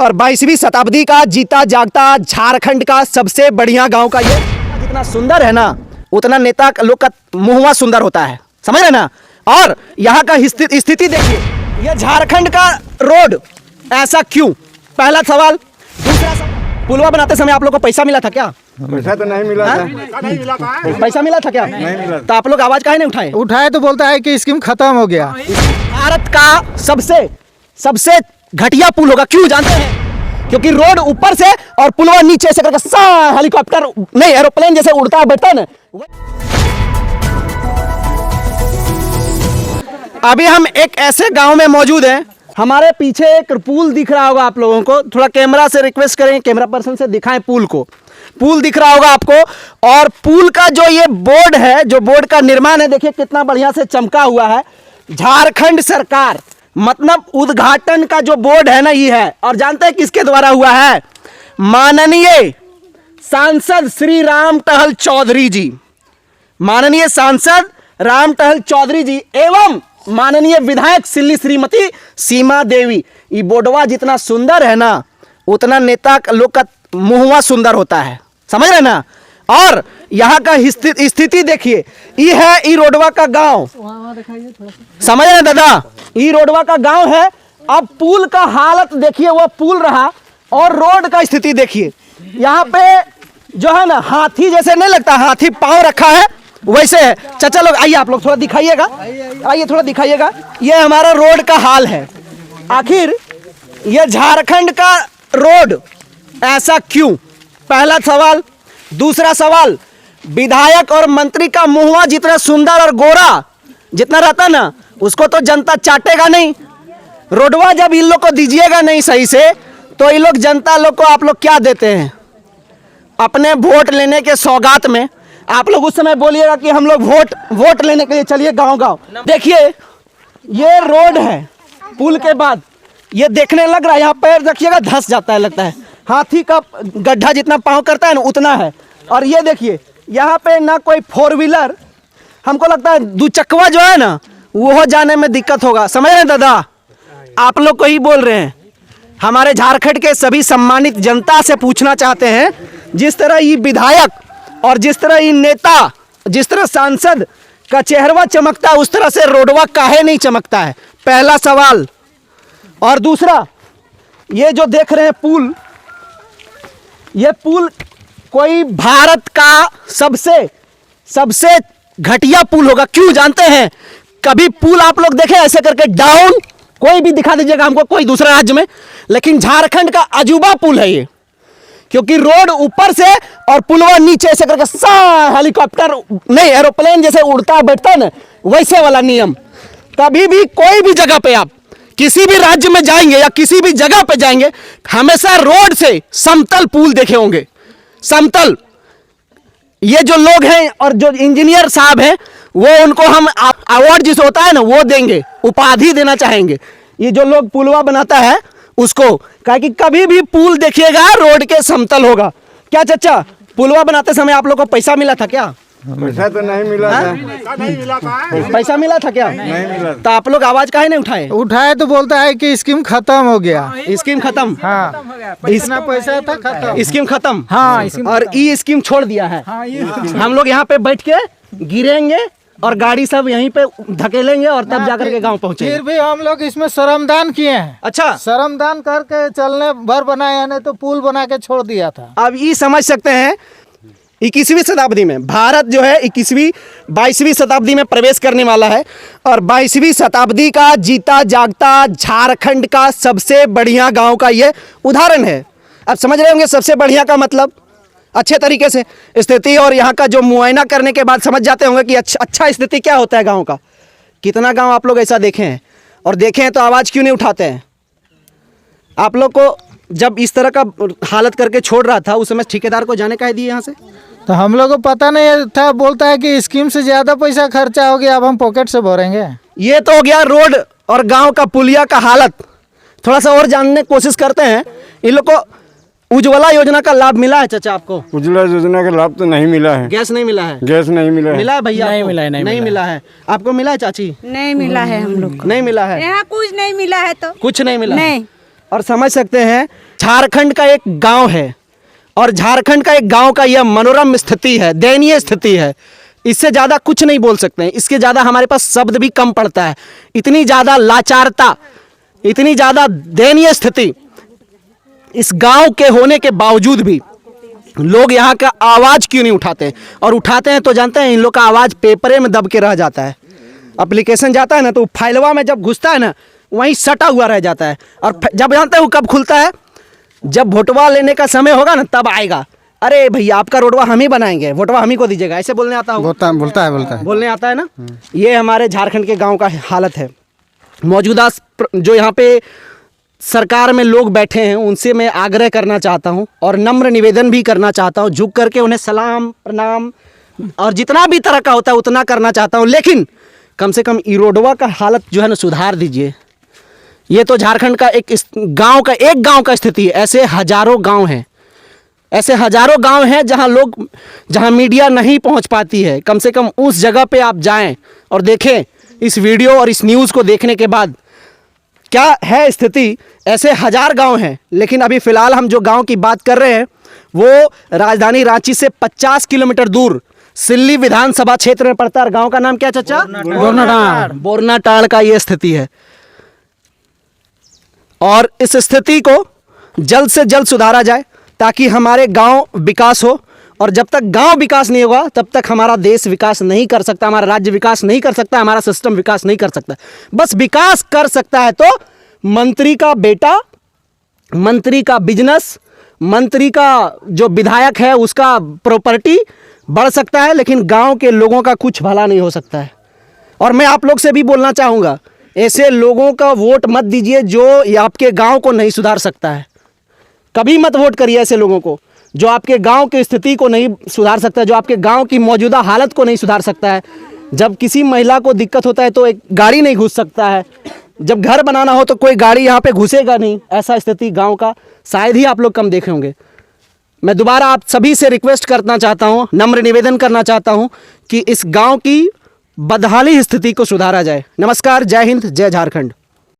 और 22वीं शताब्दी का जीता जागता झारखंड का सबसे बढ़िया गांव का ये जितना सुंदर है ना उतना नेता लोग का मुहवा सुंदर होता है, समझ रहे ना। और यहाँ का स्थिति देखिए, ये झारखंड का रोड ऐसा क्यों, पहला सवाल। दूसरा सवाल, पुलवा बनाते समय आप लोग को पैसा मिला था क्या? पैसा तो नहीं मिला था। पैसा मिला था क्या? नहीं मिला। तो आप लोग आवाज काहे नहीं उठाए तो बोलता है कि स्कीम खत्म हो गया। भारत का सबसे घटिया पुल होगा, क्यों जानते हैं? क्योंकि रोड ऊपर से और पुलवा नीचे से करके हेलीकॉप्टर नहीं एरोप्लेन जैसे उड़ता है बैठता है ना। अभी हम एक ऐसे गांव में मौजूद हैं, हमारे पीछे एक पुल दिख रहा होगा आप लोगों को, थोड़ा कैमरा से रिक्वेस्ट करें, कैमरा पर्सन से दिखाएं पुल को। पुल दिख रहा होगा आपको, और पुल का जो ये बोर्ड है, जो बोर्ड का निर्माण है, देखिए कितना बढ़िया से चमका हुआ है। झारखंड सरकार मतलब उद्घाटन का जो बोर्ड है ना ये है, और जानते हैं किसके द्वारा हुआ है? माननीय सांसद श्री राम टहल चौधरी जी, माननीय सांसद राम टहल चौधरी जी एवं माननीय विधायक श्रीमती सीमा देवी। ये बोर्डवा जितना सुंदर है ना उतना नेता लोग का मुहवा सुंदर होता है, समझ रहे ना। और यहाँ का स्थिति देखिए, ये है ई रोडवा का गांव, समझ रहे दादा, ई रोडवा का गांव है। अब पुल का हालत देखिए, वो पुल रहा और रोड का स्थिति देखिए। यहाँ पे जो है ना हाथी जैसे नहीं लगता, हाथी पांव रखा है वैसे है। चाचा लोग आइए, आप लोग थोड़ा दिखाइएगा, आइए थोड़ा दिखाइएगा। ये हमारा रोड का हाल है। आखिर ये झारखंड का रोड ऐसा क्यों, पहला सवाल। दूसरा सवाल, विधायक और मंत्री का मुहवा जितना सुंदर और गोरा जितना रहता ना उसको तो जनता चाटेगा नहीं। रोडवा जब इन लोग को दीजिएगा नहीं सही से तो इन लोग जनता लोग को आप लोग क्या देते हैं? अपने वोट लेने के सौगात में आप लोग उस समय बोलिएगा कि हम लोग वोट लेने के लिए चलिए गांव गांव। देखिए ये रोड है, पुल के बाद ये देखने लग रहा है, यहाँ पैर रखिएगा धंस जाता है, लगता है हाथी का गड्ढा जितना पाँव करता है ना उतना है। और ये देखिए यहाँ पे ना कोई 4 व्हीलर, हमको लगता है दुचक्वा जो है ना वो जाने में दिक्कत होगा, समझ रहे हैं दादा। आप लोग को ही बोल रहे हैं, हमारे झारखंड के सभी सम्मानित जनता से पूछना चाहते हैं, जिस तरह ये विधायक और जिस तरह ये नेता, जिस तरह सांसद का चेहरा चमकता है उस तरह से रोडवा काहे नहीं चमकता है, पहला सवाल। और दूसरा, ये जो देख रहे हैं पुल, ये पुल कोई भारत का सबसे घटिया पुल होगा, क्यों जानते हैं? कभी पुल आप लोग देखे ऐसे करके डाउन, कोई भी दिखा दीजिएगा हमको कोई दूसरा राज्य में, लेकिन झारखंड का अजूबा पुल है ये। क्योंकि रोड ऊपर से और पुलवा नीचे से करके हेलीकॉप्टर नहीं एरोप्लेन जैसे उड़ता है बैठता है ना वैसे वाला नियम। कभी भी कोई भी जगह पे आप किसी भी राज्य में जाएंगे या किसी भी जगह पे जाएंगे, हमेशा रोड से समतल पुल देखे होंगे, समतल। ये जो लोग हैं और जो इंजीनियर साहब हैं वो उनको हम अवार्ड जिस होता है ना वो देंगे, उपाधि देना चाहेंगे। ये जो लोग पुलवा बनाता है उसको, कहा कि कभी भी पुल देखिएगा रोड के समतल होगा। क्या चाचा, पुलवा बनाते समय आप लोग को पैसा मिला था क्या? पैसा तो नहीं मिला था। पैसा मिला था क्या? नहीं मिला। तो आप लोग आवाज काहे नहीं उठाए तो बोलता है कि स्कीम खत्म हो गया। स्कीम खत्म? हाँ, इतना पैसा था खत्म। स्कीम खत्म? हाँ, और ई स्कीम छोड़ दिया है। हम लोग यहाँ पे बैठ के गिरेंगे और गाड़ी सब यहीं पे धकेलेंगे और तब जाकर के गांव पहुंचेंगे। फिर भी हम लोग इसमें श्रमदान किए हैं। अच्छा, श्रमदान करके चलने भर बनाया, नहीं तो पुल बना के छोड़ दिया था। अब ये समझ सकते हैं 21वीं शताब्दी में भारत जो है 22वीं शताब्दी में प्रवेश करने वाला है, और 22वीं शताब्दी का जीता जागता झारखंड का सबसे बढ़िया गांव का ये उदाहरण है। अब समझ रहे होंगे सबसे बढ़िया का मतलब, अच्छे तरीके से स्थिति और यहाँ का जो मुआयना करने के बाद समझ जाते होंगे कि अच्छा स्थिति क्या होता है गांव का। कितना गांव आप लोग ऐसा देखे हैं, और देखे हैं तो आवाज़ क्यों नहीं उठाते हैं? आप लोग को जब इस तरह का हालत करके छोड़ रहा था उस समय ठेकेदार को जाने का दिए यहाँ से, तो हम लोग को पता नहीं था। बोलता है कि स्कीम से ज़्यादा पैसा खर्चा हो गया, अब हम पॉकेट से भरेंगे। ये तो हो गया रोड और गांव का पुलिया का हालत। थोड़ा सा और जानने की कोशिश करते हैं, इन लोग को उज्ज्वला योजना का लाभ मिला है चाचा आपको? उज्ज्वला योजना का लाभ तो नहीं मिला है। गैस नहीं मिला है? गैस नहीं मिला है। मिला है भैया? नहीं मिला है। नहीं मिला है। आपको मिला है चाची? नहीं मिला है, हम लोग को नहीं मिला है। यहाँ कुछ नहीं मिला है। तो कुछ नहीं मिला नहीं। और समझ सकते हैं झारखंड का एक गांव है और झारखंड का एक गांव का यह मनोरम स्थिति है, दयनीय स्थिति है। इससे ज़्यादा कुछ नहीं बोल सकते हैं, इसके ज़्यादा हमारे पास शब्द भी कम पड़ता है। इतनी ज़्यादा लाचारता, इतनी ज़्यादा दयनीय स्थिति इस गांव के होने के बावजूद भी लोग यहाँ का आवाज़ क्यों नहीं उठाते? और उठाते हैं तो जानते हैं इन लोग का आवाज़ पेपरे में दब के रह जाता है। एप्लीकेशन जाता है ना तो फाइलवा में जब घुसता है ना वहीं सटा हुआ रह जाता है। और जब जानते हैं वो कब खुलता है? जब वोटवा लेने का समय होगा ना तब आएगा। अरे भैया आपका रोडवा हम ही बनाएंगे, वोटवा हम ही को दीजिएगा, ऐसे बोलने आता होगा। बोलता है बोलने आता है ना। ये हमारे झारखंड के गांव का हालत है। मौजूदा जो यहाँ पे सरकार में लोग बैठे हैं उनसे मैं आग्रह करना चाहता हूँ और नम्र निवेदन भी करना चाहता हूँ, झुक करके उन्हें सलाम प्रणाम और जितना भी तरह का होता है उतना करना चाहता हूँ। लेकिन कम से कम ई रोडवा का हालत जो है ना सुधार दीजिए। ये तो झारखंड का एक गांव का स्थिति है। ऐसे हजारों गांव हैं, ऐसे हजारों गांव हैं जहां मीडिया नहीं पहुंच पाती है। कम से कम उस जगह पे आप जाएं और देखें इस वीडियो और इस न्यूज़ को देखने के बाद क्या है स्थिति। ऐसे हजार गांव हैं, लेकिन अभी फ़िलहाल हम जो गांव की बात कर रहे हैं वो राजधानी रांची से 50 किलोमीटर दूर सिल्ली विधानसभा क्षेत्र में पड़ता है। गांव का नाम क्या चाचा? बोरनाटांड़ का ये स्थिति है और इस स्थिति को जल्द से जल्द सुधारा जाए ताकि हमारे गांव विकास हो। और जब तक गांव विकास नहीं होगा तब तक हमारा देश विकास नहीं कर सकता, हमारा राज्य विकास नहीं कर सकता, हमारा सिस्टम विकास नहीं कर सकता। बस विकास कर सकता है तो मंत्री का बेटा, मंत्री का बिजनेस, मंत्री का जो विधायक है उसका प्रॉपर्टी बढ़ सकता है, लेकिन गांव के लोगों का कुछ भला नहीं हो सकता है। और मैं आप लोग से भी बोलना चाहूँगा, ऐसे लोगों का वोट मत दीजिए जो आपके गांव को नहीं सुधार सकता है। कभी मत वोट करिए ऐसे लोगों को जो आपके गांव की स्थिति को नहीं सुधार सकता है, जो आपके गांव की मौजूदा हालत को नहीं सुधार सकता है। जब किसी महिला को दिक्कत होता है तो एक गाड़ी नहीं घुस सकता है, जब घर बनाना हो तो कोई गाड़ी यहाँ पे घुसेगा नहीं। ऐसा स्थिति गांव का शायद ही आप लोग कम देखे होंगे। मैं दोबारा आप सभी से रिक्वेस्ट करना चाहता हूँ, नम्र निवेदन करना चाहता हूँ कि इस गाँव की बदहाली स्थिति को सुधारा जाए। नमस्कार, जय हिंद, जय झारखंड।